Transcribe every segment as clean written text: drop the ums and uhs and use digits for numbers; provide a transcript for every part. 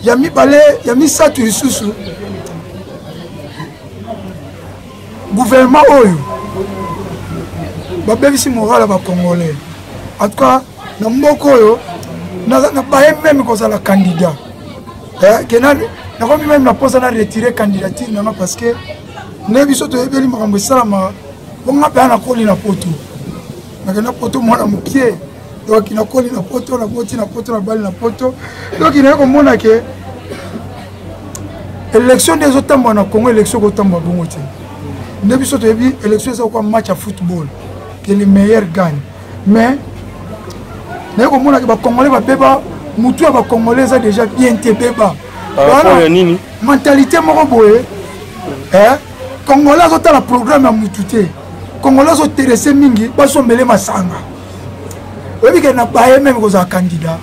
ya mibale ya misato lisusu gouvernement oyo babebisi moral ba congolais en tout cas na mboko oyo na baye même kozala candidat kena na komi même na posa na retirer candidature na parce que ne biso to ebeli makambo salama bonga pe na koli na poto na poto mwana mukie donc na koli na poto na boti na poto na bali na poto donc il y a comme mona que élection des autres temps na Congo élection ko tamba bongo te ne biso to ebi élection ça comme match à football que les meilleurs gagnent mais ne comme mona que ba congolais ba beba mutu ba congolais ça déjà bien te beba mentalité moko boye congolais autant la programme à mututé congolais sont intéressés mingi ba so mele masanga oui que n'a pas même aux candidats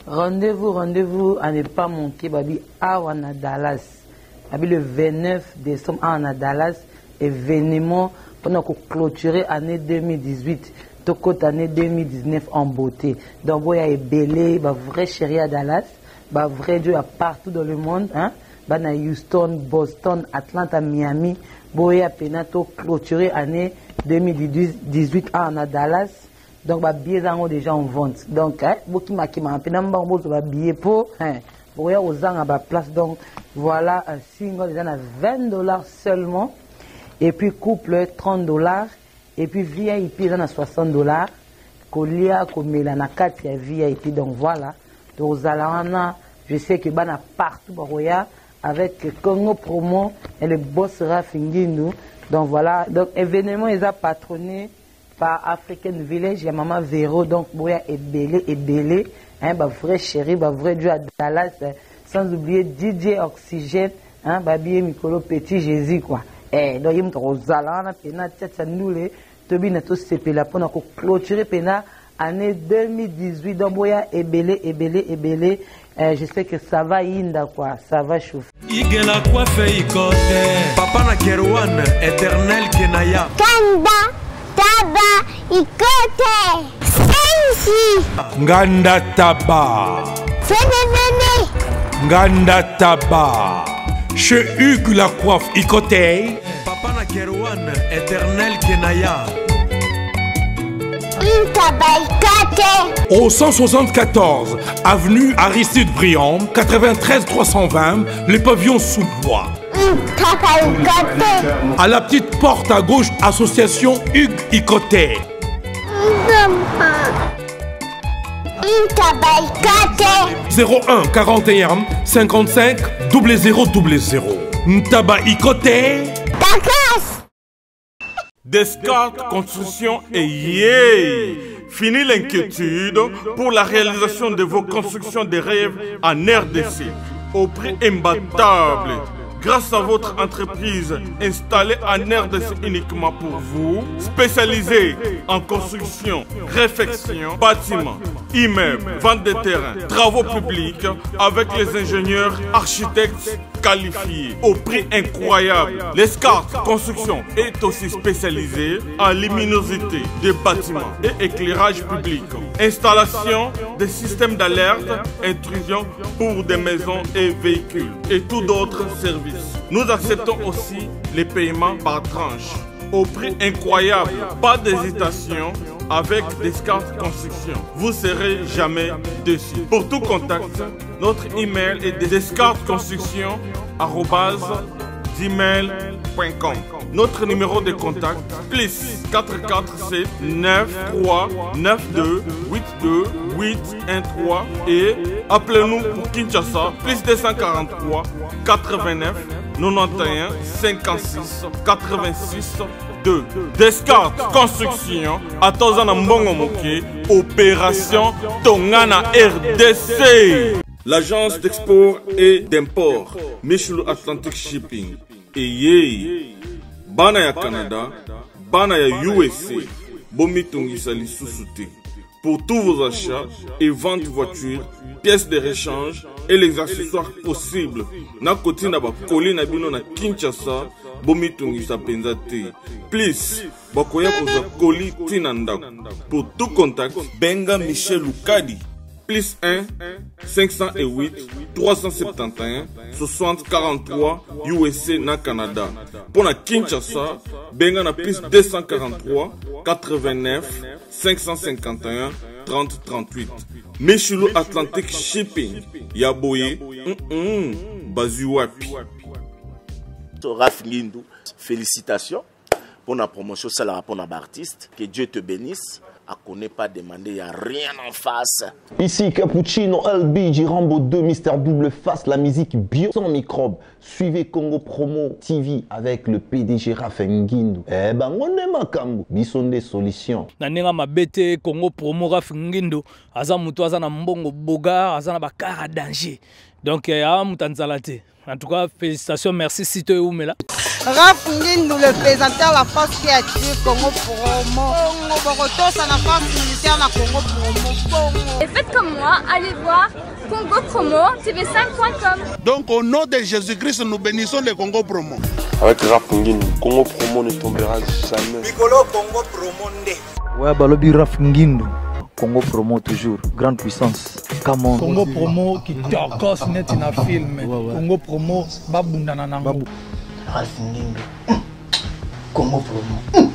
Rendez-vous à ne pas manquer, Babi, à Dallas. Babi, le 29 décembre à Dallas, événement pendant qu'on clôturer l'année 2018, toute l'année 2019 en beauté. Donc, il y a belé, vrai chéri à Dallas, vrai Dieu à partout dans le monde, hein? À Houston, Boston, Atlanta, Miami, il y a clôturer l'année 2018 à Dallas. Donc, les billets sont déjà en vente. Donc, beaucoup de billets pour la place. Donc, voilà un single déjà à $20 seulement. Et puis, couple, $30. Et puis, VIP, ils ont à $60. Colia, Komela, Nakati, VIP. Donc, voilà. Donc, je sais que Bana partout, avec Congo Promo et le boss Rafinguinou. Donc, voilà. Donc, événement, ils ont patronné par African Village, il y a Maman Véro, donc Boya est belé, hein, vrai chéri, vrai Dieu à Dallas, sans oublier DJ Oxygène, hein, Babi Mikolo Petit Jésus, quoi. Donc il y a Rosalana, Pena, Tchatcha Noulé, Tobi Nato Sepela, pour nous clôturer Pena, année 2018, donc Boya est belé, je sais que ça va inda, quoi, ça va chauffer. Igela quoi fait ikote, Papa na Kerouan, éternel Kenaya. Kanda! Taba ikote sensi Nganda Taba Fenenene Nganda Taba Chez Hugues la coiffe ikote Papa na Kerouan éternel Kenaya Taba ikote Au 174 avenue Aristide Briand 93 320 les pavillons sous bois. À la petite porte à gauche, association Hugues Ikoté. 01 41 55 0000. Ntaba Ikoté. Descartes Construction et yeah! Fini l'inquiétude pour la réalisation de vos constructions de rêves en RDC au prix imbattable. Grâce à votre entreprise installée en RDC uniquement pour vous, spécialisée en construction, réfection, bâtiments, immeubles, vente de terrains, travaux publics, avec les ingénieurs architectes qualifiés au prix incroyable. L'escarpe Construction est aussi spécialisée en luminosité des bâtiments et éclairage public. Installation des systèmes d'alerte, intrusion pour des maisons et véhicules et tout d'autres services. Nous acceptons aussi les paiements par tranche au prix incroyable. Pas d'hésitation avec Descartes Construction. Vous ne serez jamais déçus. Pour tout contact, notre email est descartesconstruction@gmail.com. Notre numéro de contact plus 447 93 92 82 813 et appelez-nous pour Kinshasa plus 243 89 91 56 86 2. Descartes Construction, Atozana Mbongo Moké, Opération Tongana RDC. L'agence d'export et d'import, Michel Atlantic Shipping. Et Bana ya Canada, Bana ya USA, Bomitungisa Lissusute. Pour tous vos achats et ventes de voitures, pièces de rechange et les accessoires possibles. Na côté na ba colis na bino na Kinshasa, Bomitungisa Penzate. Please, bakoya koza colis tinanda. Pour tout contact, Benga Michel Lukadi. Plus 1 508 371 60 43 USA na Canada. Pour la Kinshasa, Benga na plus 243 89 551 30 38. Michelo Atlantic Shipping. Yaboye. Bazuwapi. Raf Ngindou, félicitations pour la promotion, c'est la pour l'artiste. Que Dieu te bénisse. À connaît pas demander, il n'y a rien en face. Ici Cappuccino, LB, Rambo 2, Mister Double Face, la musique bio sans microbes. Suivez Congo Promo TV avec le PDG Raf Ngindou. Eh ben, on est makambo, bison des solutions. Nanenga mabete Congo Promo Raf Ngindou, aza muto aza na mbongo boga, aza na bakara danger. Donc, a mutanzalate. En tout cas, félicitations, merci Sito et Oumela. Raf Ngindou, le présentateur la force créative Congo Promo. Ça n'a pas militaire na Congo Promo. Et faites comme moi, allez voir Congo Promo, tv5.com. Donc au nom de Jésus-Christ, nous bénissons le Congo Promo. Avec Raf Ngindou, Congo Promo ne tombera jamais. Piccolo Congo Promo ndé. Ouais, balobi Raf Ngindou. Congo Promo toujours, grande puissance. Comment Congo Promo qui torcos net in a film. Congo Promo babundana nango. Raf Ngindou. Congo Promo.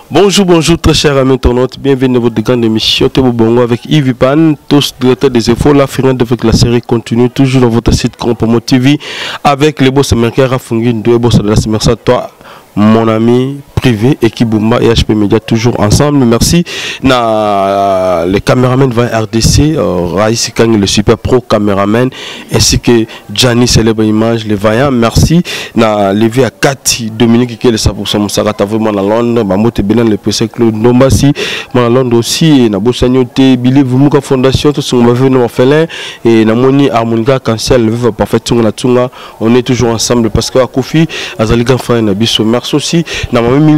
Bonjour, bonjour très chers amis internautes, bienvenue à votre grande émission Tebo Bongo avec Yves Pan, tous directeur des infos, la finale avec la série continue, toujours dans votre site Congo Promo TV avec les boss américains Raf Ngindou, boss de la merci à toi mon ami privé, équipe Boumba et HP Media toujours ensemble. Merci na les caméramans de RDC, Raïs Kang le super pro caméraman ainsi que Gianni célèbre image les vaillants. Merci na levé à Cathy Dominique qui est le 100% Moussarata vraiment à Londres, Mamote Benan le PC Claude Nombasi, à Londres aussi na Bossanyote Billy Vumuka Fondation tout ce qu'on va faire nous faire et na Moni Harmonica Cancel le parfaitement na Tunga. On est toujours ensemble parce que à Kofi Azaliga Frère na Bisso merci aussi na même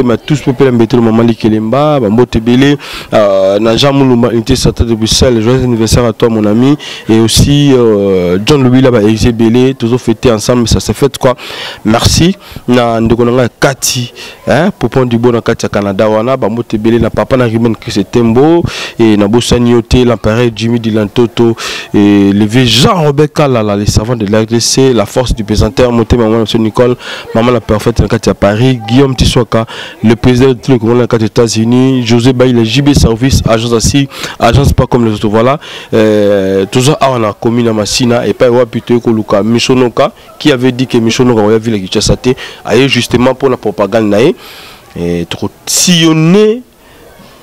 ma tous peuple embêté le moment Kelemba Bambote Belé na Jamuluma unité centrale de Bruxelles. Joyeux anniversaire à toi mon ami et aussi John Louis là-bas Exé Belé toujours fêté ensemble ça s'est fait quoi. Merci na ndekonanga Kati hein pour prendre du bon na Kati à Canada wana Bambote Belé na papa na Rimen Tembo et na Bossanioté l'appareil Jimmy Dilantoto et le vieux Jean-Robert Kalala les savants de l'RDC la force du présentateur monté maman monsieur Nicole maman la parfaite na Kati à Paris Guillaume Tissoaka le président de tous les Congolais aux États-Unis, José Baï, le JB Service, agence assis, agence pas comme les autres, voilà. Toujours on a commis la Massina et pas Wapito Koluka, Michonoka, qui avait dit que Michonoka aurait vu la Kinshasa, ailleurs justement pour la propagande, et trop sillonné.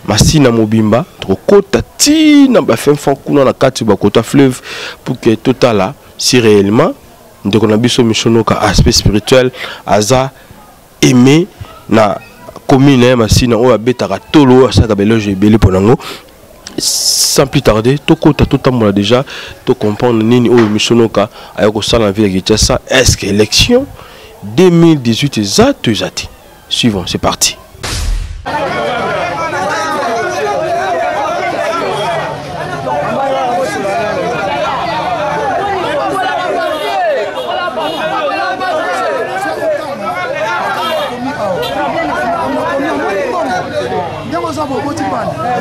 Massina Mobimba, trop kota tina, ba fin fankuna la carte ba kota fleuve pour que total là, si réellement, donc on a biso Michonoka aspect spirituel, aza aimé na commune Massina o abetaka tolo asaka beloge belé ponango sans plus tarder tokota totamola déjà to comprendre nini o Michonoka ayako sala ville Kinshasa est-ce que élection 2018 ezati suivant c'est parti.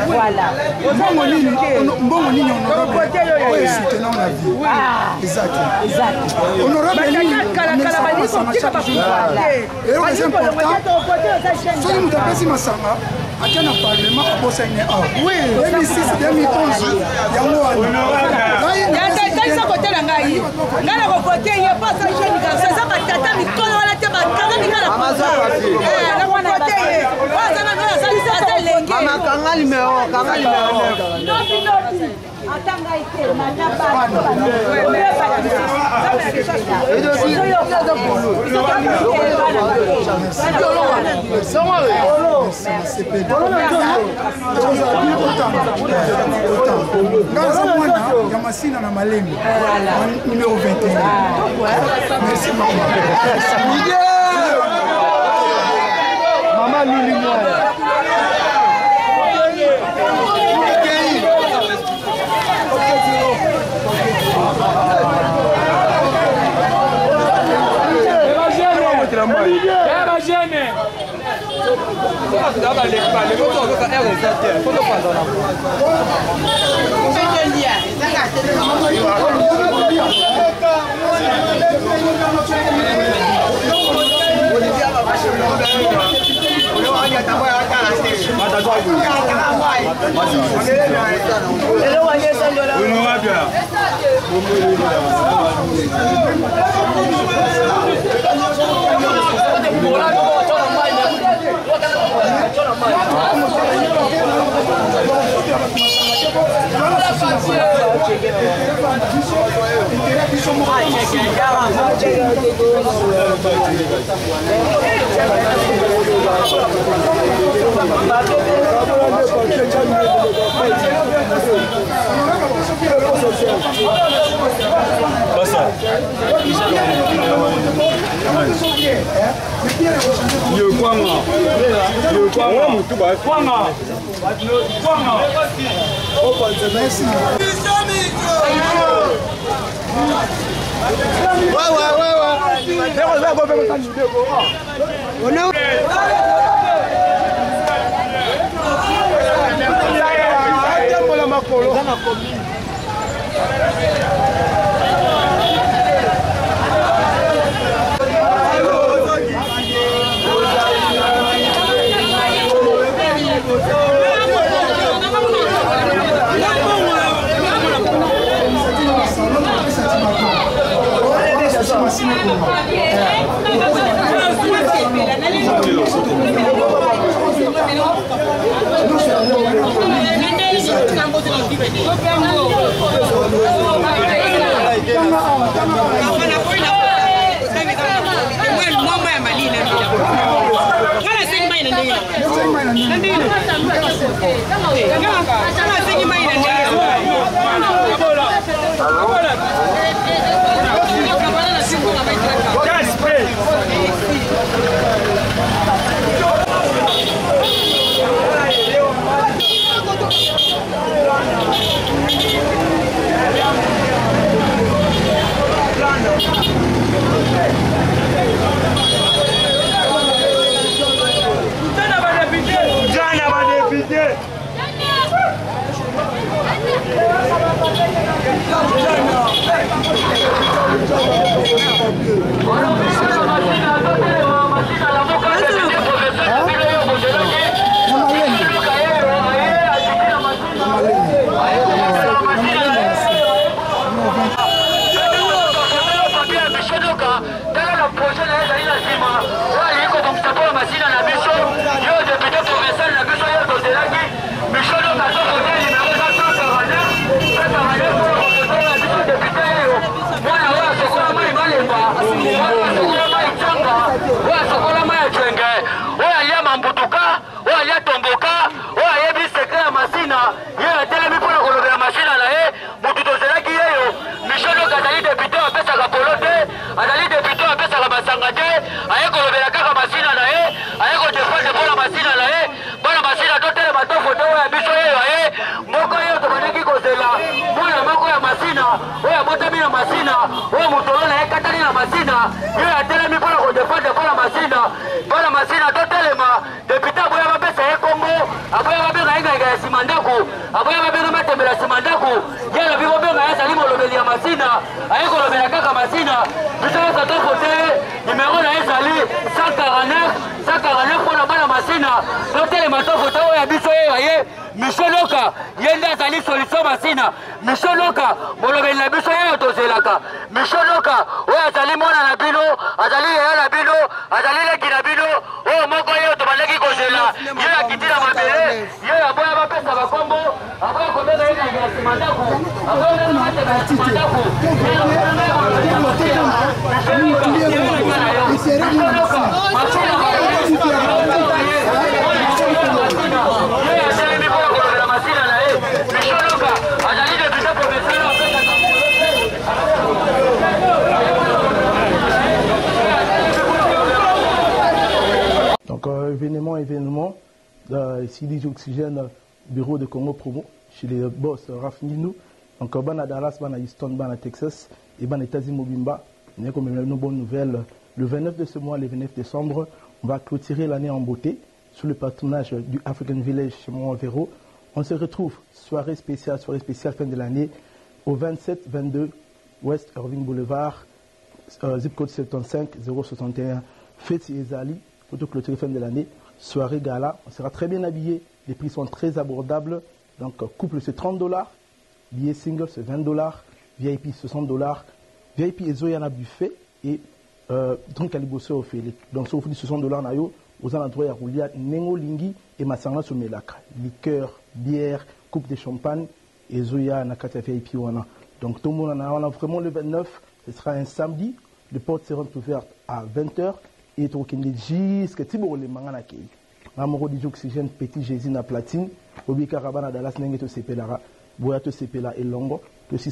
Voilà. Mbongo nini honorable oyo soutenant la vie. Exact. Honorable nini c'est important. Soki mutu apesi masanga atia na parlement abosani awa 2006 2011 yango wana kotela ngai ngana kokote ye pas ça jeune garçon ça batata mikolo wana te bakanga mikala na kokote ye pas ça na ngana ça lenge mama kanga numéro Yamasina na Malembe numéro 21. Merci maman. Maman Lili moi. Azali ya la bino, azali la kinabino, oh moko yo to baleki kozela. ye akitila mabele ye aboya bapesa bakombo aboya komeza ye na simandako aboya na mate na simandako Donc événement, ici DJ Oxygène, bureau de Congo Promo, chez les boss Raf Ngindou. Donc ban à Dallas, ban à Houston, ban à Texas et ban à États-Unis Mobimba. On a comme une bonne nouvelle. Le 29 de ce mois, le 29 décembre, on va clôturer l'année en beauté sous le patronage du African Village chez Montvéro. On se retrouve soirée spéciale fin de l'année au 27-22 West Irving Boulevard, zip code 75 061, Fête Ezali. Photo clôturée fin de l'année, soirée gala, on sera très bien habillé, les prix sont très abordables, donc couple c'est $30, billet single c'est $20, VIP $60, VIP et Zoyana buffet et drink à liboso au fait. Donc si vous faites $60 nayo, vous avez droit à rouler Nengo Lingi et Masanga Soumelaka, liqueur, bière, coupe de champagne et Zoyana Kata VIP wana. Donc tout le monde en a vraiment le 29, ce sera un samedi, les portes seront ouvertes à 20h. Et tout le monde jusqu'à Tibo les mangana kei. Namoro DJ Oxygène petit Jésus na platine. Obi Karabana Dallas nenge to sepelara. Boya to sepela et longo. To si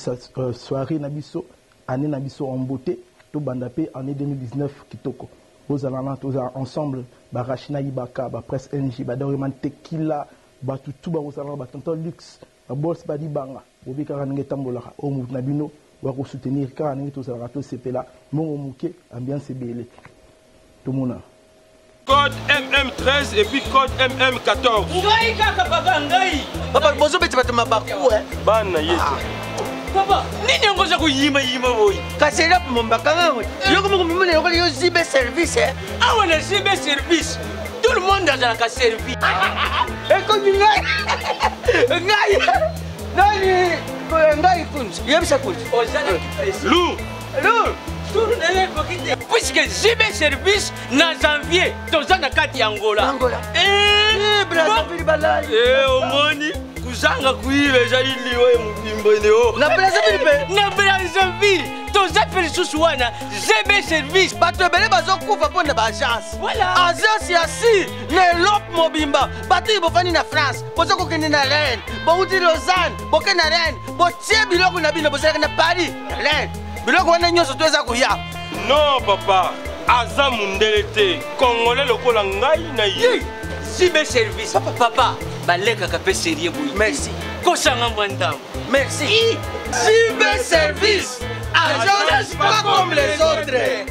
soirée nabiso année nabiso en beauté. To bandapé année 2019 kitoko. Aux alana tous ensemble. Ba Rachina Ibaka, ba Presse NG, ba Doriman Tequila, ba tout ba aux alana ba tonton luxe. Ba boss ba di banga. Obi Karanenge tambolara. O mou nabino. Wa ko soutenir Karanenge to alana to sepela. Mon mouké ambiance belé. Tout le monde. Code MM13 et puis code MM14. Papa, bonjour, mais tu vas te m'abarquer. Bana yes. Papa, ni on va yima boy. Cassez là pour mon bacana. Yo comme vous me le yo zibe service. Ah on a zibe service. Tout le monde dans la service. Et comme ngai. Ngai kunz. Yem sa kunz. Lou. Puisque j'ai mes services dans janvier, dans la carte Angola. Brazzaville balai. Au moni, kuzanga kuive jali liwe mbimboneo. Na Brazzaville, dans la Périsouana, j'ai mes services. Bato bele bazo kufa pour na agence. Voilà. Agence yasi, ne lop mobimba. Bato ibofani na France, bozo kokende na Rennes, bo uti Lausanne, bo kena Rennes, bo tie biloko na bino bozo na Paris, Rennes. Non papa, aza mundele te, Congolais lokola ngai na ye. Cyber service. Papa, baleka ka pe sérieux boui. Merci. Kosanga mwandam. Merci. Cyber service. Agence pas comme les autres.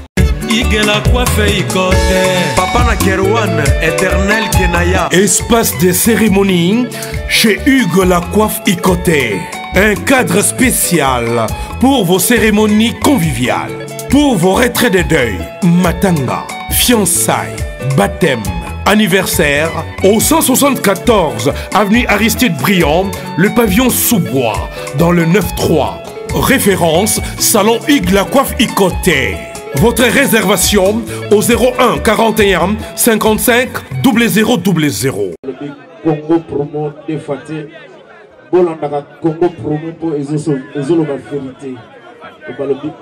Igela coiffe ikote. Papa na Kerouan, éternel Kenaya. Espace de cérémonie chez Hugues la coiffe Ikoté. Un cadre spécial pour vos cérémonies conviviales, pour vos retraits de deuil, matanga, fiançailles, baptême, anniversaire, au 174 avenue Aristide Briand, le pavillon sous-bois, dans le 9-3. Référence, Salon Hugues la coiffe Ikoté. Votre réservation au 01 41 55 0000. Congo Promo défaté. Bolandaka Congo Promo pour ezoloba vérité.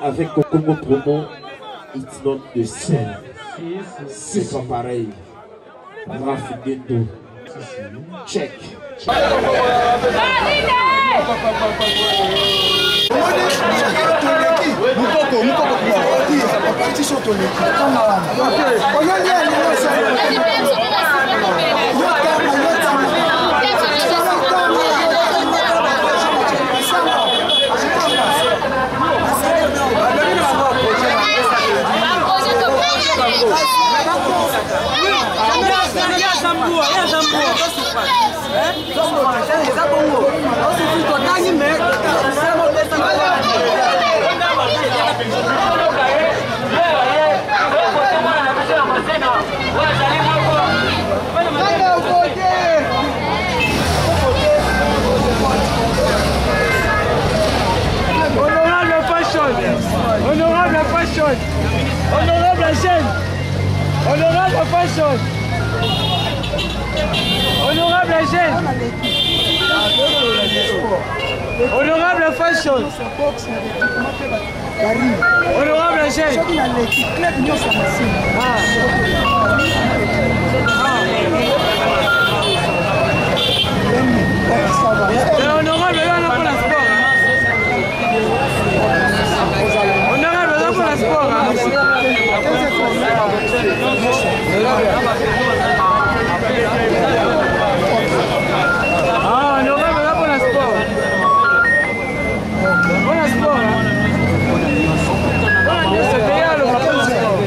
Avec Congo Promo, it's not the same. C'est pas pareil. Raf Ngindou. Check. Honorable fashion, honorable jeune, honorable fashion. Honorable Jeune. Honorable Fashion. Honorable Jeune. Honorable, là, pour la sport. Honorable, là, pour la sport. Ah, honorable, là, pour la sport. Pour la sport. C'est bien, le pour la sport.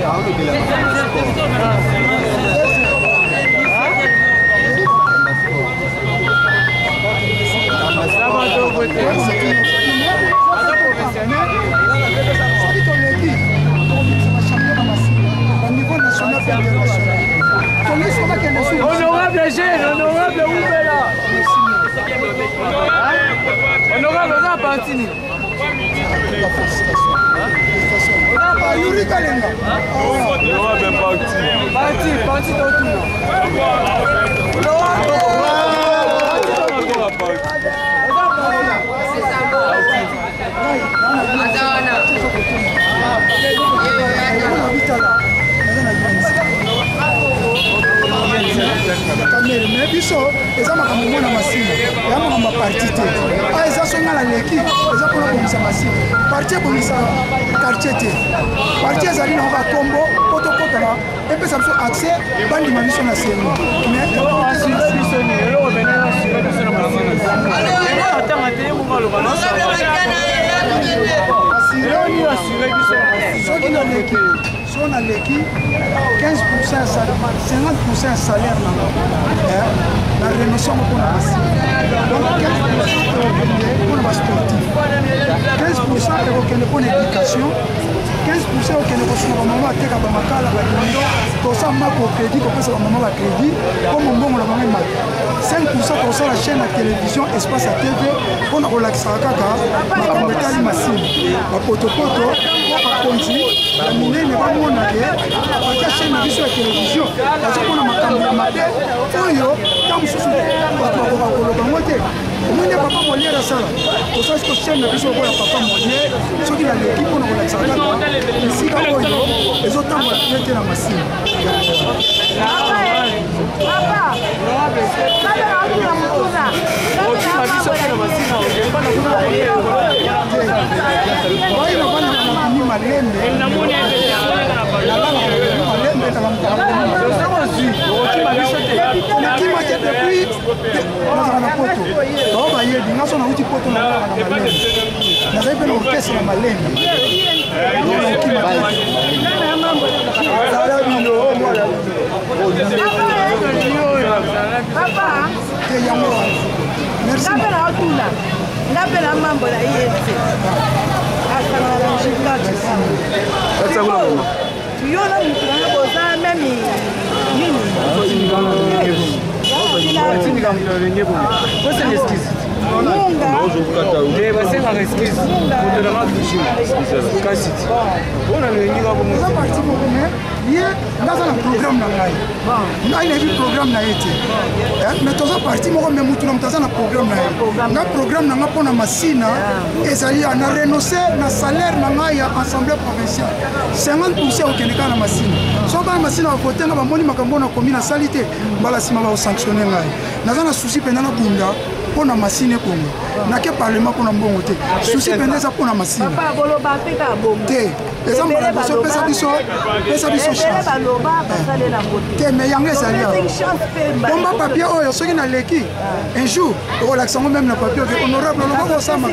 Honorable Jeune, honorable Oubela. Honorable, on a parti. Yuri Kalenga. Parti dans tout. Mais biso eza makambo mona masina ya makambo parti te eza songa la leki eza pona komisa masina parti komisa quartier te parti ezali na ka kombo potokotala epesa biso accès bandima biso na seno mais biso ni elo benela sur biso na masina atanga te mo maloba na assuré biso soki na leki on a l'équipe 15% salaire, 50% salaire la rénotion pour la masse. Donc 15% pour la sportif, 15% pour l'éducation, 15% pour la maman qui a mamakala, pour ça pour crédit, pour ça maman va crédit, comme on bon la maman 5% pour ça la chaîne à télévision, espace à TV, pour la relaxer à caca, la métal machine, la poto pour continuer, la mine n'est pas mon avis. Parce que chaîne de la télévision, parce qu'on a ma caméra matin, oyo, tant que je suis on ne papa molière à ça. Pour ça, que chaîne de vision pour papa molière, ceux qui ont l'équipe, on a relaxé. Ici, quand on est, les autres ont traité la machine. Assemblée provinciale 50% au Kenya na machine so ba machine a voter na ba moni makambo na commune salité bala sima ba sanctionner ngai naza na souci pena na bunda pona machine kongo na ke parlement pona mbongo te souci pena za pona machine papa bolo ba peka bombo te eza mbala so pesa biso chance te mais yanga ezali bomba papier oyo soki na leki un jour relaxer même na papier honorable lokoko sama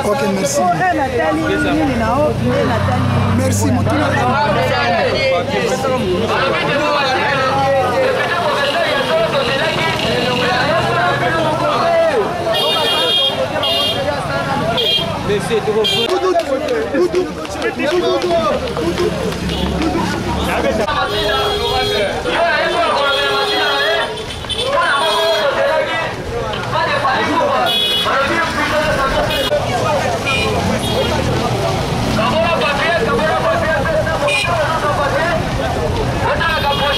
OK merci merci Mutula. Honorable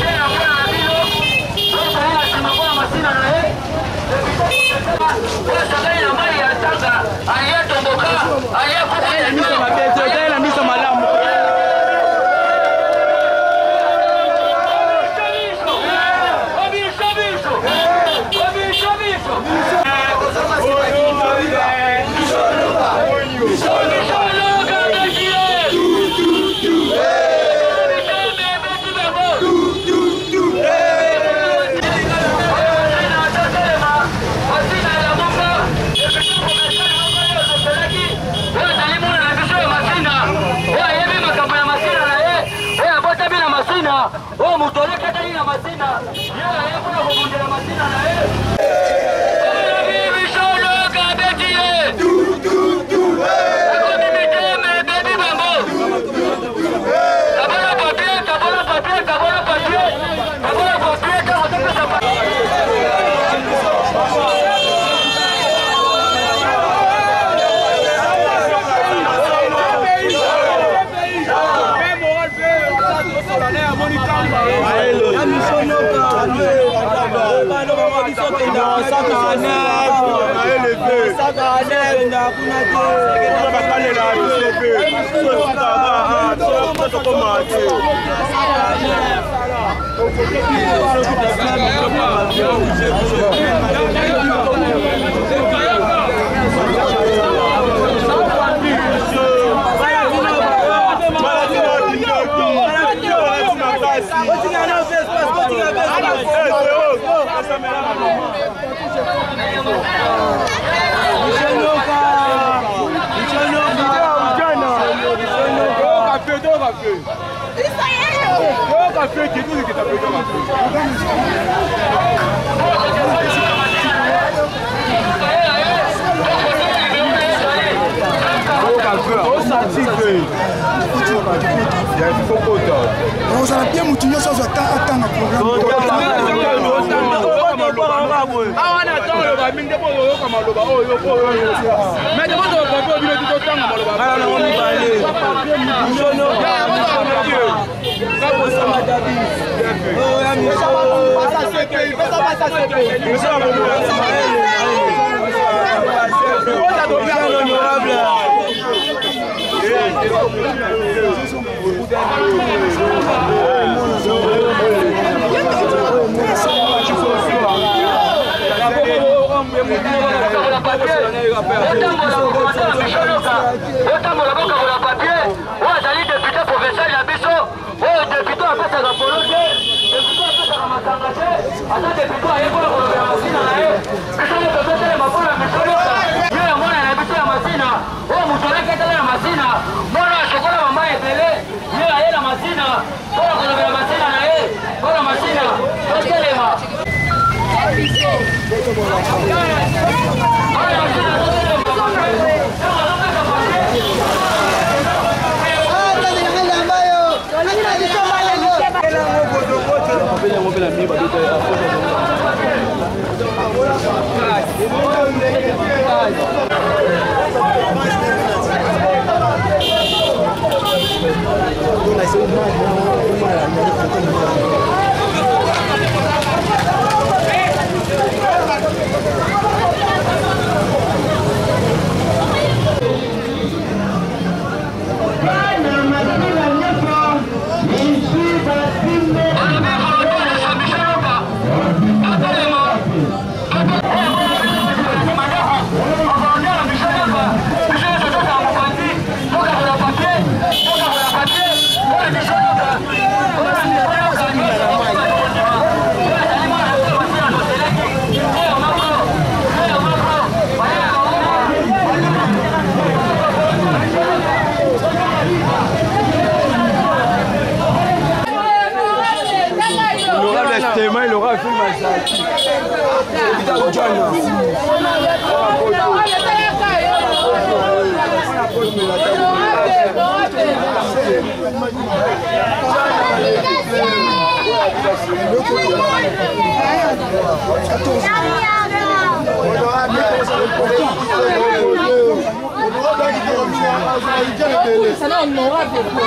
Il aura fait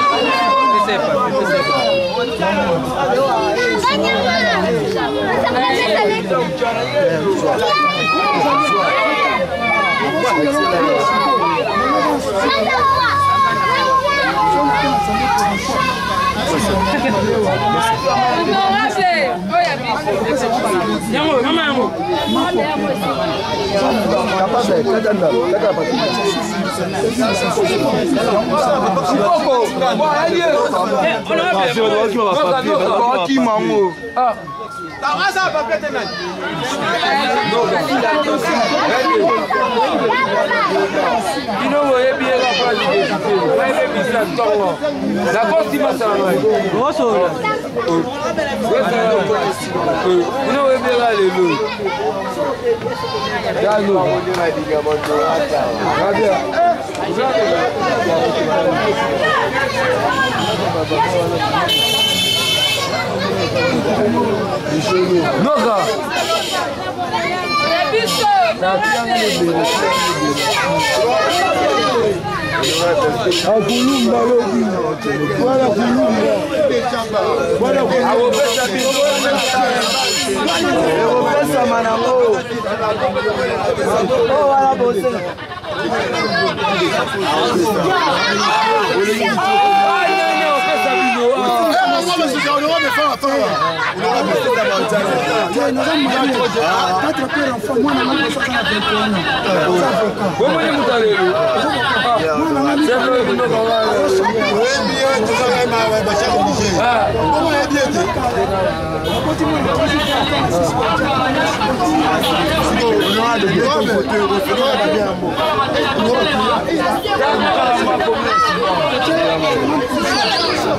Akulumba lobi. Voilà kulumba. Voilà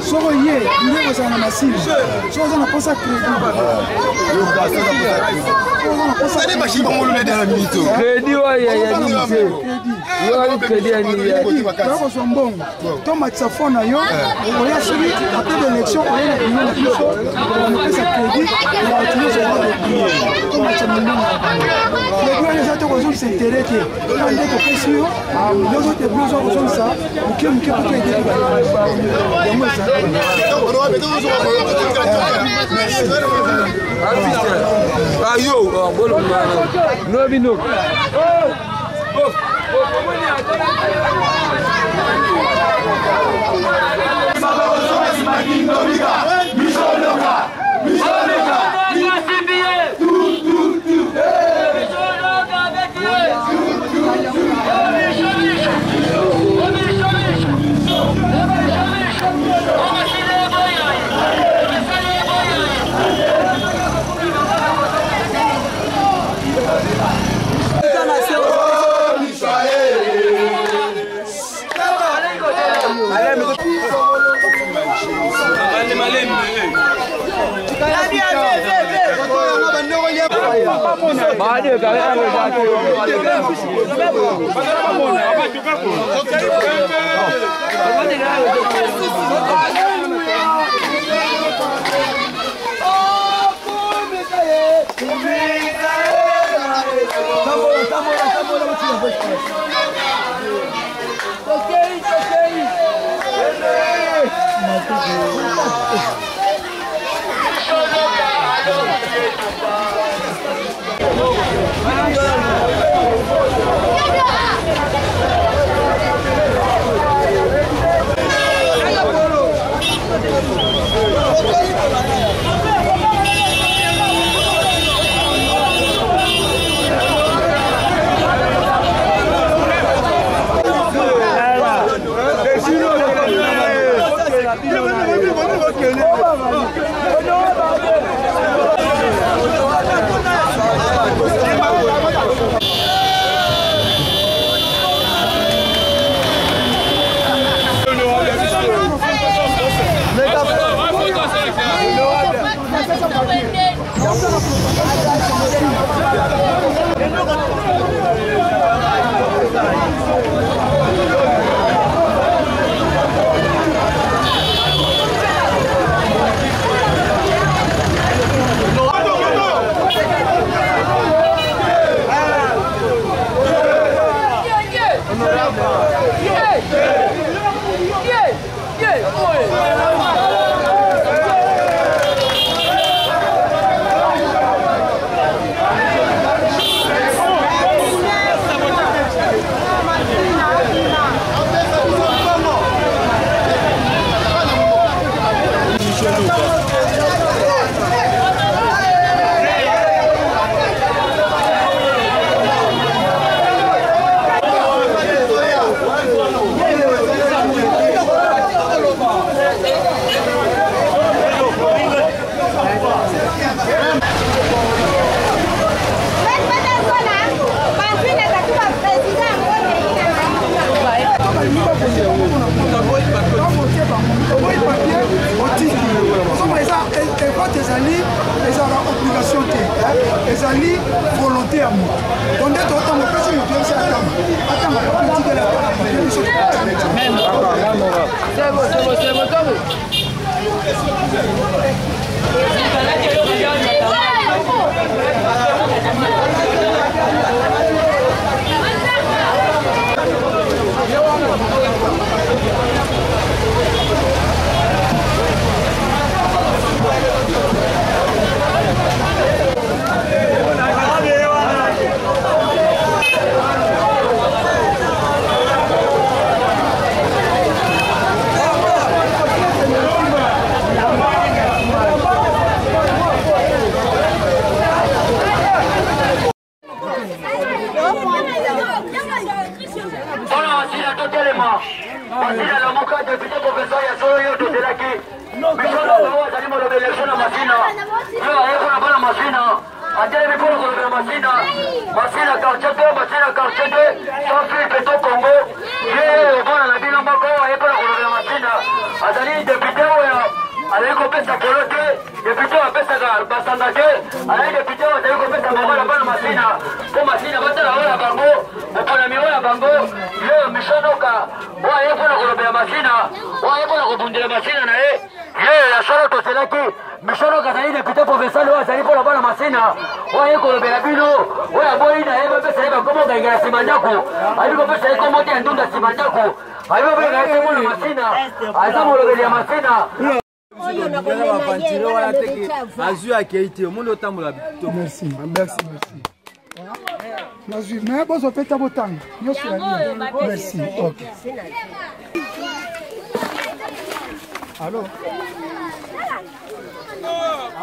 soko ye ndeko sana masimu soko sana posa crédit soko machine ngolo na dala minito crédit wa ya limité yo crédit ya ni ko sombongo to matsa fona yo oya celui après l'élection oya na bilan na biso on pesa crédit on utilise to matsa minonga crédit les autres ko sont s'intéresser quand ndeko pesi yo les autres besoin ko sont ça muke ko aider Ayo, bolo mwana. No bino. obligation te ezali volonté ya moto to nde totango pesi mipesi atanga atikela Merci. Mais bon, ça fait ta botane. Merci. Ok. Allô?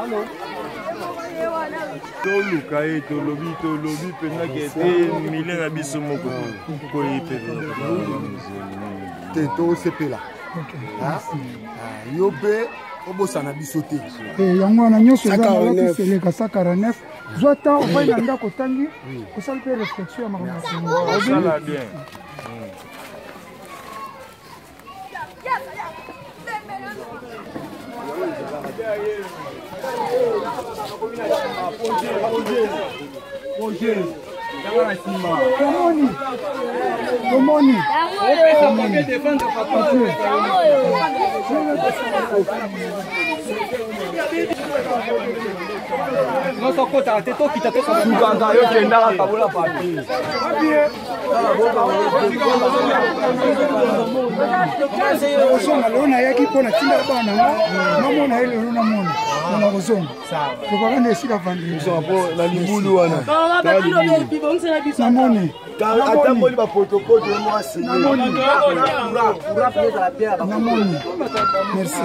Allô? toluka ye tolobi mpenza ke te mile na biso moko koyepe te tosepela yo mpe obosana biso te yango wana nyonso ezanakiseleka 149 zwa ta ofai na ndako otangi osala mpe réflexion ya makamosala bien. Komoni. Lona yaki mpona tinda bana namona ye lelo namona na kozonga tokokende esika na libulu wana namoni ata moli bapotopoto mwasi namoni merci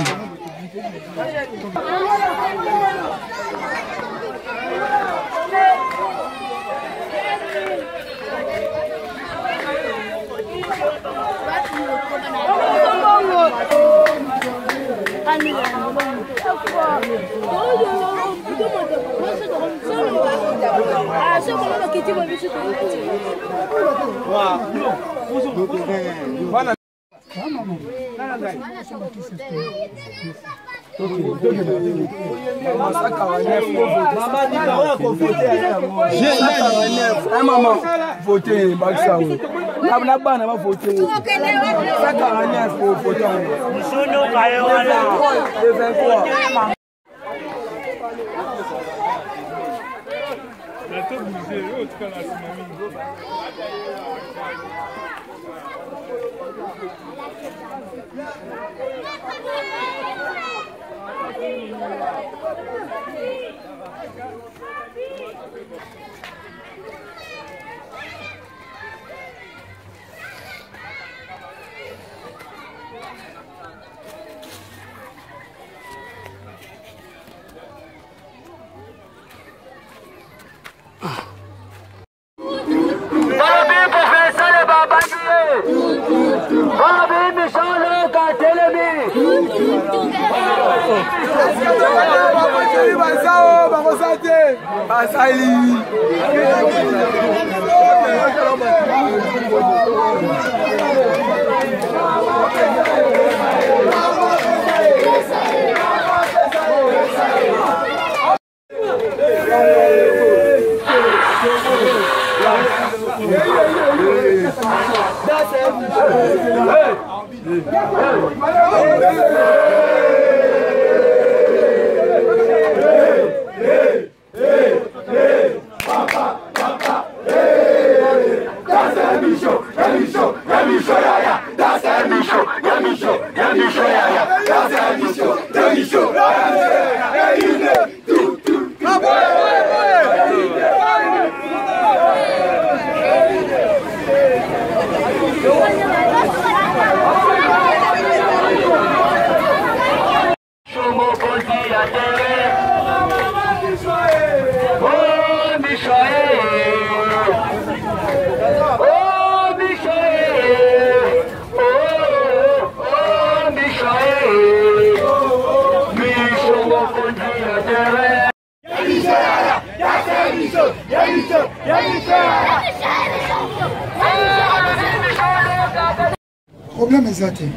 Problème est athée.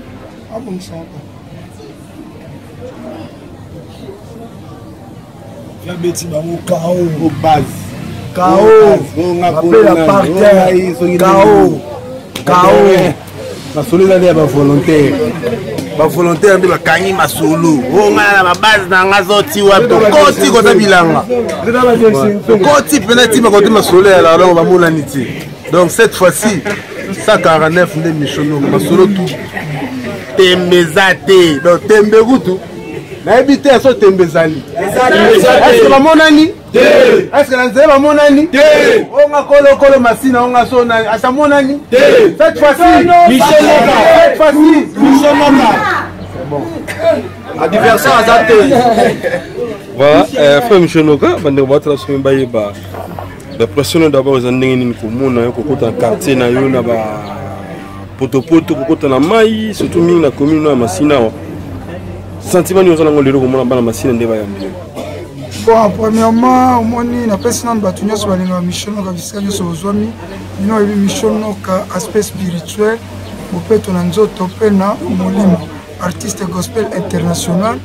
Ah bon, ça va. La bêtise, au chaos, aux bases. Chaos. Appelle la parterre. Chaos. Chaos. Ma solo là est volontaire. Ba volontaire de bakangi masolo. O ngala ba base na ngazoti wa to koti ko tabilanga. Koti penalty ba ko masolo là alors ba molaniti. Donc cette fois-ci 149 nde mishono masolo tout. Tembezate. Donc tembegutu. Na habité so tembezali. Est-ce que ba monani? Est-ce que nanze ba monani? O nga kolo masina o nga so na asa monani? Cette fois-ci mishono. Cette fois-ci mishono. C'est bon. Adversaire azate. Voilà, frère Michonoka, bande battre sur mbayeba. La pression d'abord aux andengé ni komona ko kota quartier na yo na ba potopoto ko kota na mai surtout mingi na commune na masina. Sentiment nous allons le comment la machine ndeba yambi. Bon, premièrement, au moins na personne batunya so balinga missiono ka bisika so ozwami. Bino ebi missiono ka aspect spirituel, mopeto na nzoto pe na molimo. Artiste gospel international,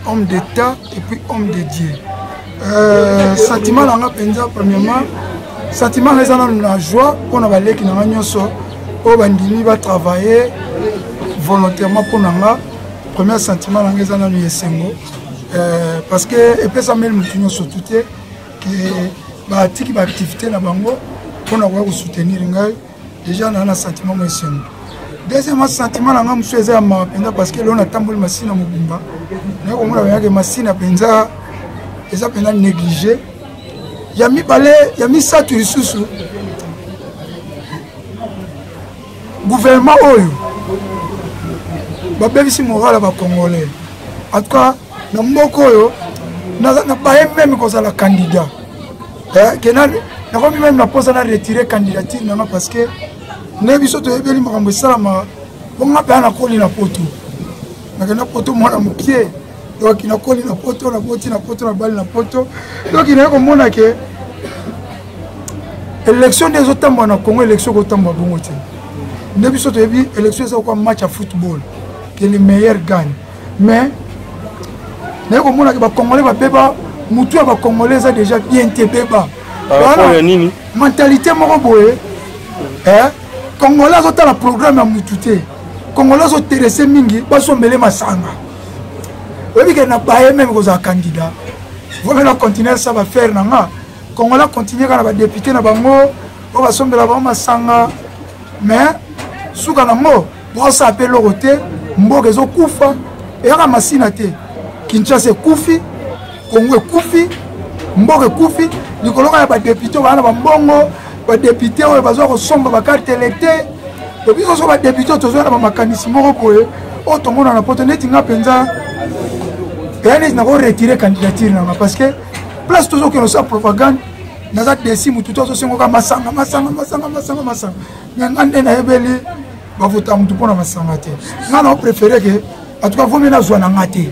homme d'état et puis homme de Dieu. Sentiment là penza premièrement, sentiment les ana na joie pour na baleki na nyonso o bandimi ba travailler volontairement pour nanga. Premier sentiment là les ana nu esengo parce que et puis ça même mutunyo surtout que ba tiki ba activité na bango pour na ko soutenir ngai déjà na na sentiment mo esengo. Deuxième sentiment là nga msweza ma penza parce que l'on a tamboli masina mobimba na ko mona yake masina penza eza penza négligé ya mi balé ya mi satu isusu gouvernement oyo babebisi moral ba congolais en tout cas na mboko oyo na baye même kozala candidat kenal na ko même na posa na retirer candidature na parce que ne biso to ebeli makambo salama bonga pe na koli na poto na poto mwana mukie donc na koli na poto na boti na poto na bali na poto donc il est comme mona que élection des autres temps na Congo élection ko tamba bongo te ne biso to ebi élection c'est quoi match à football que les meilleurs gagnent mais ne ko mona que ba congolais ba beba mutu ba congolais ça déjà bien te beba voilà mentalité moko boye Congolais ont un programme à Moutouté. Congolais ont intéressé mingi, ils sont mêlés masanga. Oui, qu'il n'a pas même aux candidats. Vous allez continuer ça va faire nanga. Congolais continuer quand va député na bango, on va sommer la bango masanga. Mais sous quand mo, bon ça appelle le roté, mboge zo kufa, et à masina te. Kinshasa kufi, Congo kufi, mboge kufi, Nicolas va député va na bango. Les députés ont besoin de sombre ma carte électorale. Depuis que les députés ont besoin de ma mécanisme pour au tombeau dans la porte net n'a penza. Et ils n'ont pas retiré candidature parce que place toujours que nous avons propagande. Nous avons des signes tout autre chose comme masanga. Mais on a ébélé. Va voter tout pour la masanga. Nous avons préféré que en tout cas vous menez à jouer en athée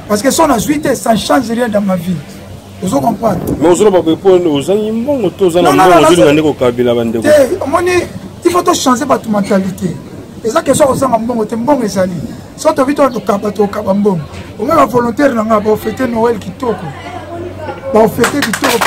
parce que son azuité ça ne change rien dans ma vie. Vous comprenez? Mais vous avez aux animaux, il faut changer votre mentalité. Et ça, c'est ça, c'est bon, et ça. Si tu as vu Kabambon, au moins, volontaire, on va fêter Noël qui toque. On va fêter qui toque.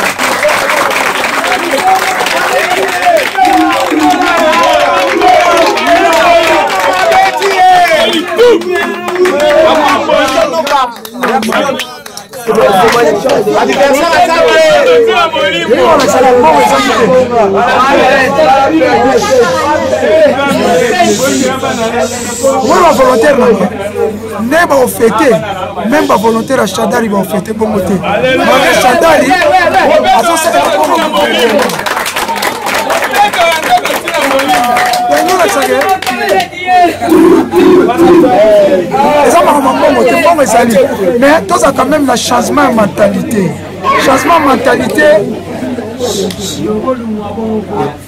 volontaire ne va fêter même pas volontaire à Chadari va fêter bon côté Chadari mais tous a quand même le changement de mentalité. Changement de mentalité.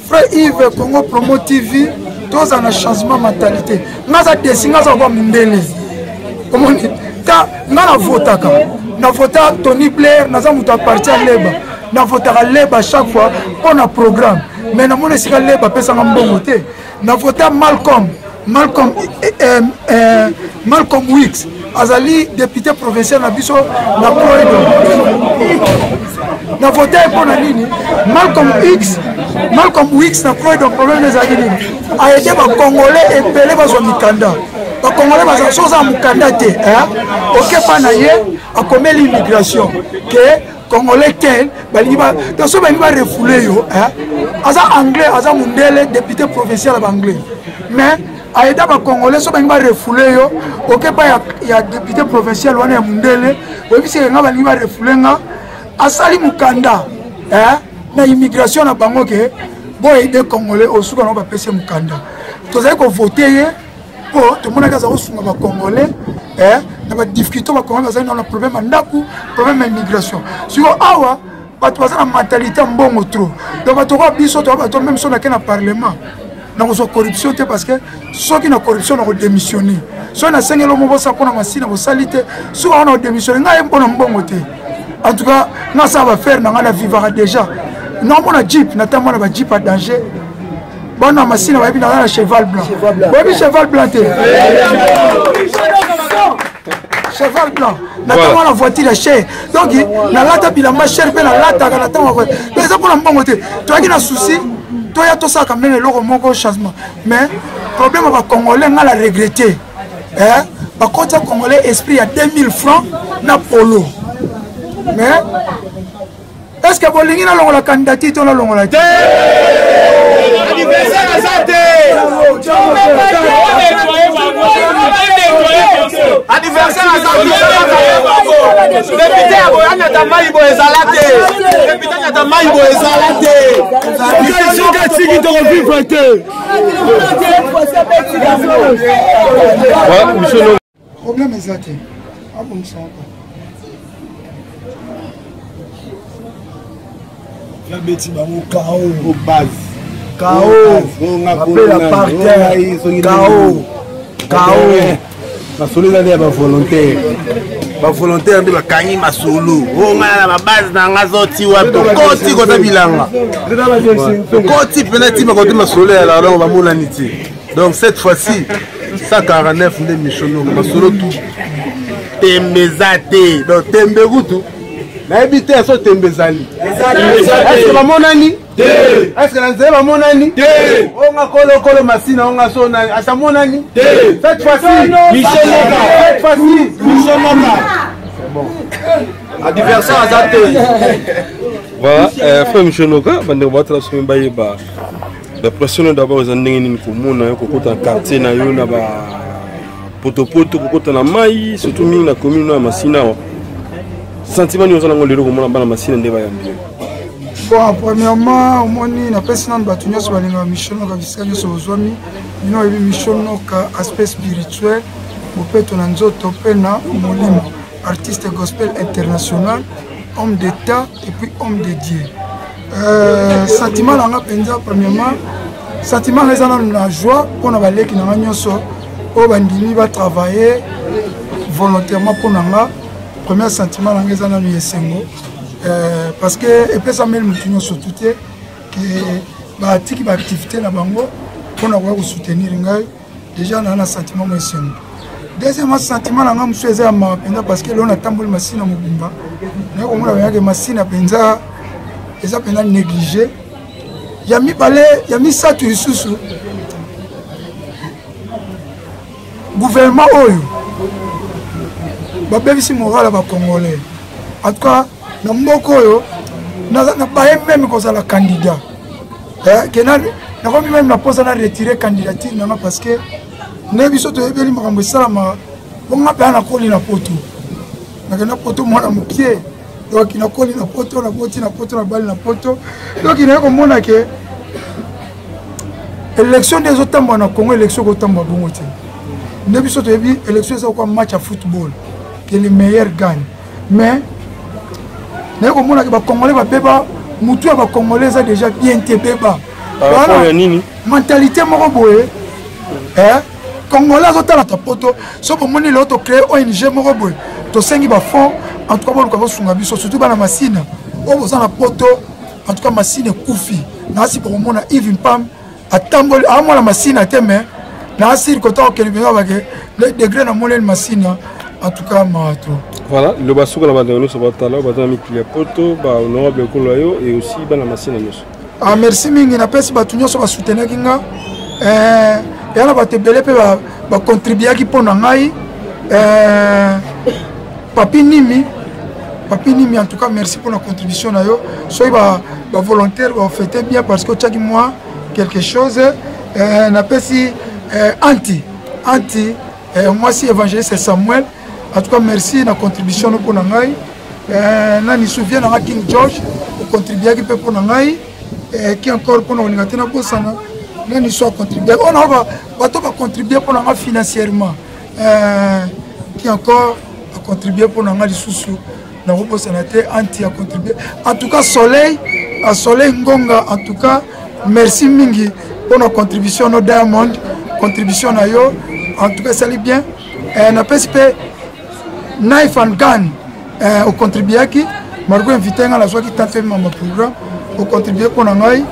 Frère Yves Congo Promo TV, tous a un changement de mentalité. Nous avons décidé de Mundele. Comment on dit? Nous avons voté Tony Blair, nous avons parti à Leba. Nous avons voté à Leba chaque fois pour un programme. Mais nous avons voté à Leba pour un bon côté. Nous avons voté à Malcolm Wicks, Azali, député provincial na biso na Croydon. Nous avons voté pour Malcolm Wicks na Croydon, problème des Azali. A été les Congolais et Pelé dans Mikanda. Les Congolais sont en Mikanda. Ok, pas naïe, à combien l'immigration. Congolais tel, dans ce moment il va refouler yo, aza anglais, aza mundele député provincial anglais. Mais aida ba Congolais so ba refouler yo, ok pas ya député provincial wana ya mundele, obi se nga ba refouler nga asali mukanda, na immigration na bango ke bo aider Congolais osuka na ba pese mukanda. Tozali ko voter pour tout le monde a osunga ba Congolais, na ba difficulté ba Congolais bazali na problème ndaku, problème immigration. Sur awa bato baza na mentalité mbongo trop. Donc bato ko biso to bato même son na na parlement. Na ko corruption te parce que ceux qui na corruption na ko démissionner. So na sengelo mo bosa ko na masina bo salite, so on a démissionner ngai mbona mbongo te. En tout cas, na ça va faire na la vivra déjà. Non mon jeep, na tamo na ba jeep à danger. Bon na masina ba bi na cheval blanc. Bon cheval blanc te. Cheval blanc. Notamment la voiture est chère. Donc, la lata bilamba chère, la lata, la lata. Donc, ça pour l'embongo. Tu as un souci, tu as tout ça quand même, le changement. Mais, le problème avec les Congolais, on l'a regretté. Par contre, les Congolais, esprit à 2000 francs, na polo. Mais, est-ce que vous avez la candidature ou la Anniversaire à santé. Anniversaire à santé. Député à Boyana Tamaïbo et Zalate. Député à Tamaïbo et Zalate. Problème est Zalate. La bêtise va au chaos. Au base. Chaos. Appelle à parterre. Chaos. Chaos. Ma solo est des volontaires. Ma volontaire de la Kani Masolo. On a la base dans la zoti ou côté côté bilanga. Côté penalty ma côté Masolo alors on va moulaniti. Donc cette fois-ci 149 de Michono Masolo tout. Tembezate. Donc Temberutu. Na habité à so Tembezali. Est-ce que mamonani? Est-ce que nanzé mamonani? On a kolo masina on a so nani. Asa monani? Cette fois-ci Michonoka. Cette fois-ci Michonoka. C'est bon. Adversaire Azate. Voilà, frère Michonoka, bande battre la semaine baïba. La pression d'abord aux andengini komona ko kota quartier na yo na ba potopoto ko kota na mai surtout mingi na commune na masina. Sentiment nous allons le comment la machine de Bayambi. Bon, premièrement, on a personne dans Batunia sur la mission de la sur Zomi. Nous avons une mission aspect spirituel. Au peut on a Topena Molim, artiste gospel international, homme d'État et puis homme de Dieu. Sentiment là, premièrement, sentiment les gens ont la joie pour nous aller qui n'a rien sur. Au bandini va travailler volontairement pour nous. Premier sentiment dans les années parce que et puis ça met le mutuno surtout que bah tiki bah activité na bango pour nous soutenir ngai déjà on a un sentiment moi c'est deuxième sentiment là nous faisait à ma parce que là on a tambol machine à mobimba mais on a que machine à penza et ça pendant négligé il y a mis ça tout sous gouvernement oyo babebisi moral ya bacongolais. En tout cas na mboka oyo baye même kozala candidat nakomi même naposa na retirer candidature nanga parce que ne biso toyebeli makambo esalama bonga mpe nakoli na poto nakenda poto mwana mokie donc nakoli na poto naboti na poto nabali na poto donc naye komona ke élection des otambola na Congo élection kotambola bongo te ne biso toyebi élection eza kwa match ya football que le meilleur gagne mais naye komona ke bacongolais babeba mutu ya bacongolais eza déjà bien te beba mentalité moko boye congolais azotala ta poto so bomoni lelo tocrée ONG moko boye tosengi bafond en tout cas boluka bosunga biso surtout bana masina oyo boza na poto en tout cas masine ekufi naasi bokomona Yves Mpam atamboli amona masina te mais naasiri kota okeli benga bake le degré na moneli masina en tout cas mato. Voilà, le basuka na bandeko nyonso batala batala mikili ya poto honorable ekolo yo et aussi bana masina nyonso. Ah merci mingi napesi bato nyonso basoutenaki nga yana bato ebele mpe bacontribuaki mpo na ngai papi nimi en tout cas merci pour la contribution na yo soki bavolontaire bafete bien parce que otiaki moi quelque chose napesi anti moi si évangéliste Samuel en tout cas merci na contribution pour na ngai nani souvient na King George ocontribuaki mpe mpo na ngai qui encore pour nous na bosana nani soit contribuer on a bato ba contribuer pour nous financièrement qui encore a contribué pour nous lisusu na bosana te anti a contribuer en tout cas soleil ngonga en tout cas merci mingi pour nos contributions no Diamond contribution na yo en tout cas ça allait bien na PSP knife and gun au contribuer qui margo invité nga la soit qui t'a fait mon programme au contribuer pour ngai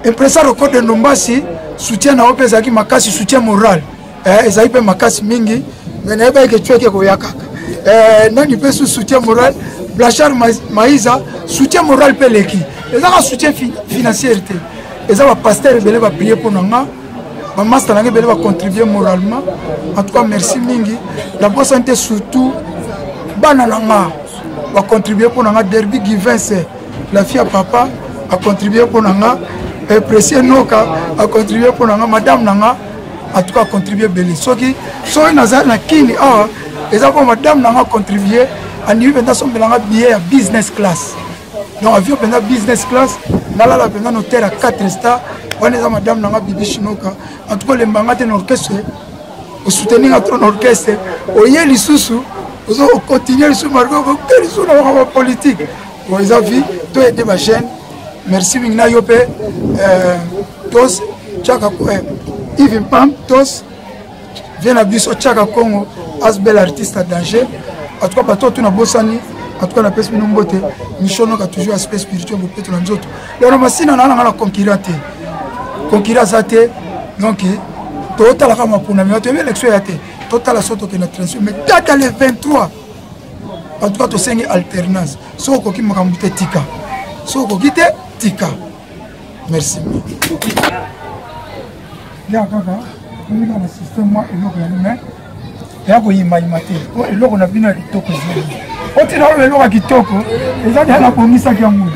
impresario code de Nombasi soutien na opesa ki makasi soutien moral ezali pe makasi mingi mais na ba ke tueke ko yakaka nani pe soutien moral Blachar Maïza soutien moral pe leki ezaka soutien financier te ezaba pasteur belé ba prier pour nga ba master na belé ba contribuer moralement en tout cas merci mingi la bonne santé surtout bana nga a contribué pour nous Derby Givens, la fille à papa a contribué pour nous Précieux Noka a contribué pour nous Madame Nanga en tout cas contribué belé soki soki na kini et ça Madame Nanga contribué à niveau pendant son billet à business class donc avion pendant business class nala la pendant hôtel à 4 stars on est Madame Nanga Bibi Shinoka en tout cas les mangate l'orchestre au soutenir notre orchestre oye lisusu on continue sur Margot, sur la politique. Vous avez vu, tout est ma chaîne. Merci, Mingna Yope, tous, Tchaka Yves Mpam, tous, viennent à Bisso, Tchaka Congo, as bel artiste à danger. En tout cas, pas tout na bossani, en tout cas, la peste minombote, Michono a toujours aspect spirituel pour peut-être les autres. Le ramassine, on a la concurrence. Concurrence, donc, total, la rama pour la mienne, l'élection a été. Total la sorte que la transition mais date les 23 en tout cas to sengi alternance so ko ki makambute tika so ko kite tika merci ya kaka ni na système moi eloko ya lume ya ko imate o eloko na bina kitoko zeli o tina o eloko kitoko ezali na komisa ki amu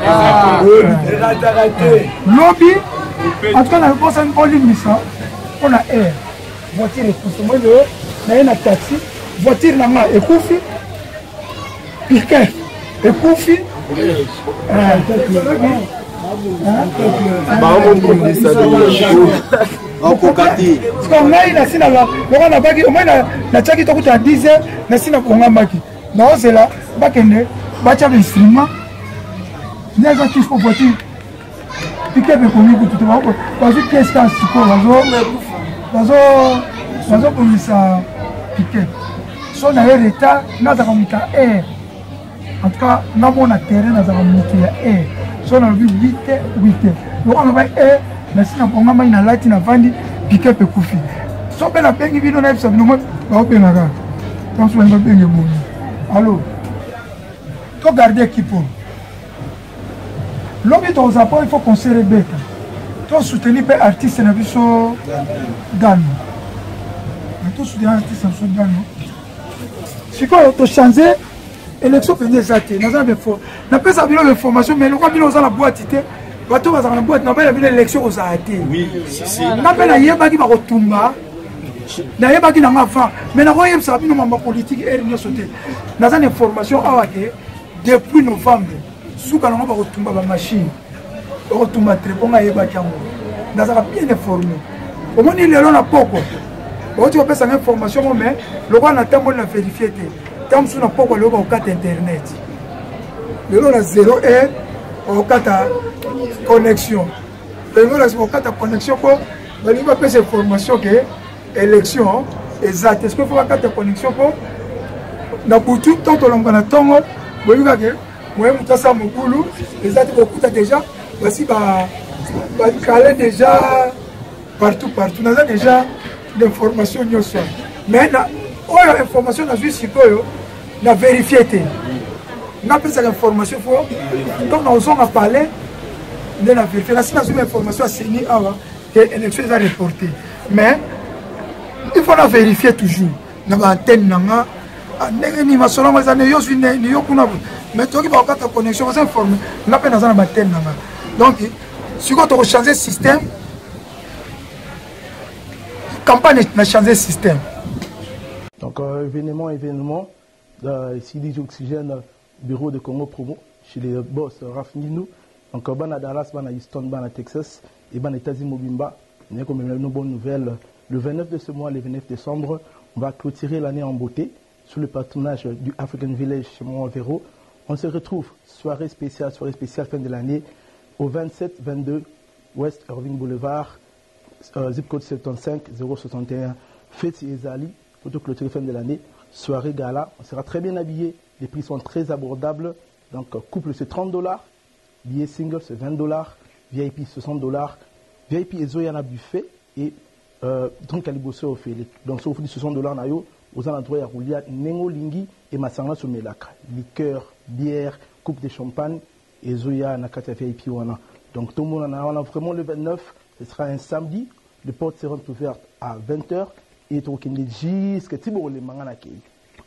lobby en tout cas na posa ngoli misa on a air voiture et moi na taxi voiture na nga ekufi piquet ekufi ngai na sina loko na baki omoi na tiaki tokuta 10 heures na sina kongamaki naozela bakende batya bainstrument nde eza tif po voiture piquet bekomi kutu te bazwi pièce ka sikoyo bazobongisa piquet so na ye retard nazaka moto ya air en tout cas namona terrain nazaka moto ya air so nalobi 8 lokanga ba air nasi na bongamai na lati na vandi piquet mpe kufi so mpe nabengi bino nayebisa bino baobengaka tanso bani babenge boni alo togarde équipe lobi tokoza po il faut qu'on se rebeta to soutenir pe artiste na biso Dano to soutenir artiste na biso Dano sikoyo to changer élection penye ezate naza befo na pesa bino information mais lokwa bino oza na boîte te bato bazaka na boîte na bela bino élection ozala te nga mpe nayebaki bakotumba nayebaki nanga avant mais nakoyebisaka bino mamba politique ere nyonso te naza na information awa ke depuis novembre suka nango bakotumba bamachine bakotumba trepo nga yebaki yango nazaka bien informé omoni lelo na poko bakoti kopesanga information mo mais lokwa na ntango na vérifie te ntango mosusu na poko lelo bakokata internet lelo na 0 bakokata connexion lelo na bakokata connexion po balingi bapesa information ke élection eza te ceque fo bakata connexion po na butu ntango tolonga na ntongo boyuka ke moye moto asa mokulu eza te kokuta déjà basi bakale déjà partout naza déjà l'information nyonso mais na oyo information nazwi sikoyo na vérifie te napesaka information fo donc naozonga parler nde na vérifie nasi nazwi information aseni awa ke élection eza reporté mais il faut na vérifier toujours na baantenne nanga ndenge nini masolo eza ne yozwi ni yo kuna mais toki bakokata connexion baza informe nga mpe naza na baantenne nanga donc sikoyo tokochanger système campagne n'a changé le système. Donc, événement, ici, DJ Oxygène, bureau de Congo Promo, chez les boss Raf Ninou. Donc, à Dallas, à Houston, à Texas, et à États-Unis, Mobimba. On a comme une bonne nouvelle. Le 29 de ce mois, le 29 décembre, on va clôturer l'année en beauté sous le patronage du African Village chez Montvéro. On se retrouve, soirée spéciale fin de l'année, au 27-22 West Irving Boulevard. Zip code 75 061 Fête Ezali, photo clôture fin de l'année, soirée gala, on sera très bien habillé, les prix sont très abordables, donc couple c'est $30, billet single c'est $20, VIP $60, VIP Ezoyana buffet et drink à liboso au fait, donc ça vous dit $60 nayo, aux endroits à Roulia, Nengo Lingi et Massanga sur Melaka, liqueur, bière, coupe de champagne, Ezoya Nakata VIP wana. Donc tout le monde on a vraiment le 29. Ce sera un samedi, les portes seront ouvertes à 20h et tu vas jusqu'à Tibo les mangana kei.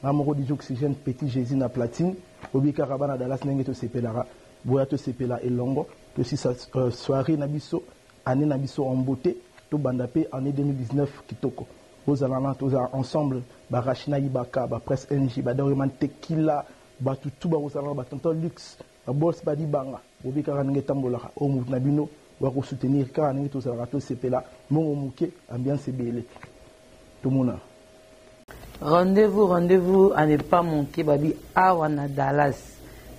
Amoro DJ Oxygène petit Jésus na platine, Obika Rabana Dallas Nengeto Sepelara, Boyato Sepela et Longo, aussi sa soirée Nabiso, année Nabiso en beauté, to bandapé année 2019 Kitoko. Aux alana tous ensemble, Barashina Ibaka, ba presse NJ, ba Doriman Tequila, ba tout ba aux alana ba tonton luxe, ba boss badi banga, Obika Rangetambola, au Nabino. Ou soutenir car on est tous à la CPLA, mon mouké, ambiance belé. Tout le monde. Rendez-vous à ne pas manquer, Babi, à Dallas.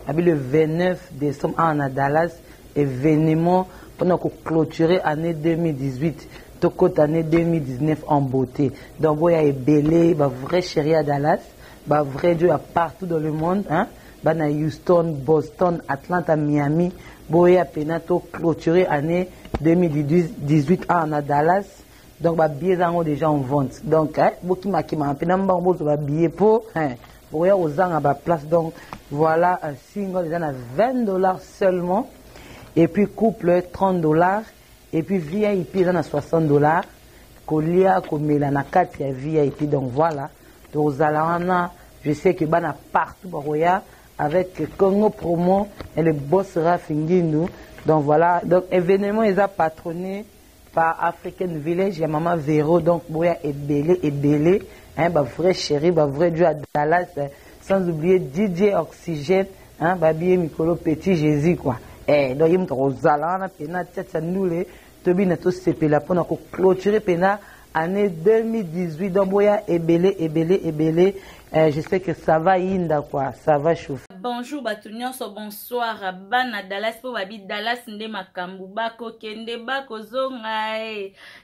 Babi le 29 décembre à Dallas, événement pendant qu'on clôturer l'année 2018, tout année 2019 en beauté. Donc, il y a belé, vrai chéri à Dallas, vrai Dieu à partout dans le monde, hein. Bana Houston, Boston, Atlanta, Miami, Boya Penato clôturé année 2018 à Dallas. Donc ba billets sont déjà en vente. Donc boki makima penamba on va billet pour Boya aux gens à ba place. Donc voilà un single déjà à $20 seulement et puis couple $30 et puis VIP dans à $60. Kolia komela na kati ya VIP donc voilà. Donc aux alana je sais que bana partout Boya avec Congo Promo et le boss Raf Ngindu. Donc voilà, donc événement est patronné par African Village, il y a Maman Véro, donc Boya est belé, hein, bah vrai chéri, bah vrai Dieu à Dallas, sans oublier DJ Oxygène, hein, bah bien Mikolo Petit Jésus quoi. Donc il me rozala, pena tchatcha noule, tobi na to sepela pour na clôturer pena année 2018. Donc Boya est belé. Je sais que ça va inda quoi, ça va chauffer. Bonjour Batunianso, bonsoir Bana Dallas pour Babi Dallas nde makambu bako kende bako zonga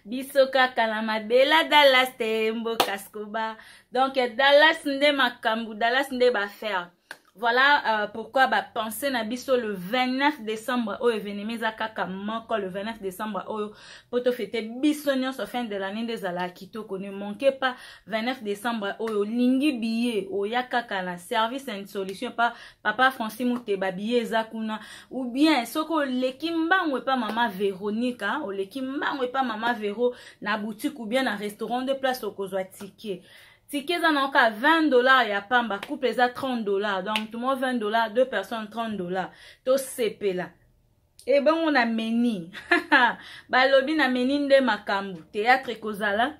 bisoka kalama bela Dallas tembo kaskoba. Donc Dallas nde makambu, Dallas nde ba faire. Voilà pourquoi penser na biso le 29 décembre au événement kaka moko le 29 décembre au poto fêter biso nyonso fin de l'année des ala kitoko ne manquez pas 29 décembre au lingi billet au yakaka na service and solution pa papa Francis Muteba billet zakuna ou bien soko lekimba ou pas maman Véronique hein, ou lekimba ou pas maman Véro na boutique ou bien na restaurant de place au kozwa ticket. Tickets en encore $20 ya pamba couple les à $30 donc tout le monde $20 deux personnes $30 to CP là et ben on a meni balobi na meni nde makambu théâtre kozala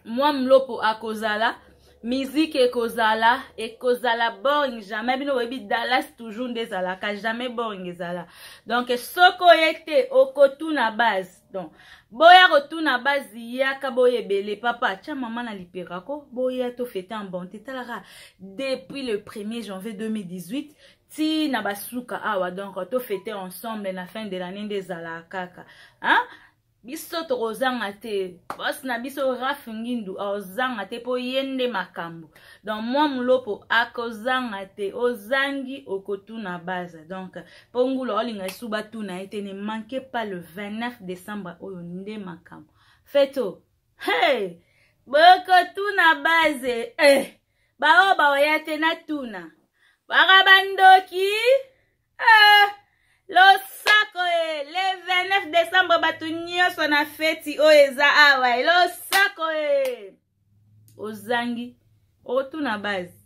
moi mlopo akozala musique ekozala boring jamais bino webi Dallas toujours des alaka jamais boring ezala donc soko yete okotu na base donc boya retourna base yaka boye belé papa tia maman na liperako boya to fêter en bonté talara depuis le 1er janvier 2018 ti na basuka awa donc to fêter ensemble la fin de l'année des alakaka hein biso to ozanga te boss na biso Raf Ngindu ozanga te po yende makambo donc moi mlopo akozanga te ozangi okotu na base donc pongulo olinga suba tu na été ne manquez pas le 29 décembre oyo nde makambo feto hey bokotu na base bao ya te na tuna barabandoki lo sako le 29 décembre batu nyonso na feti o eza awa lo sako ozangi otu na base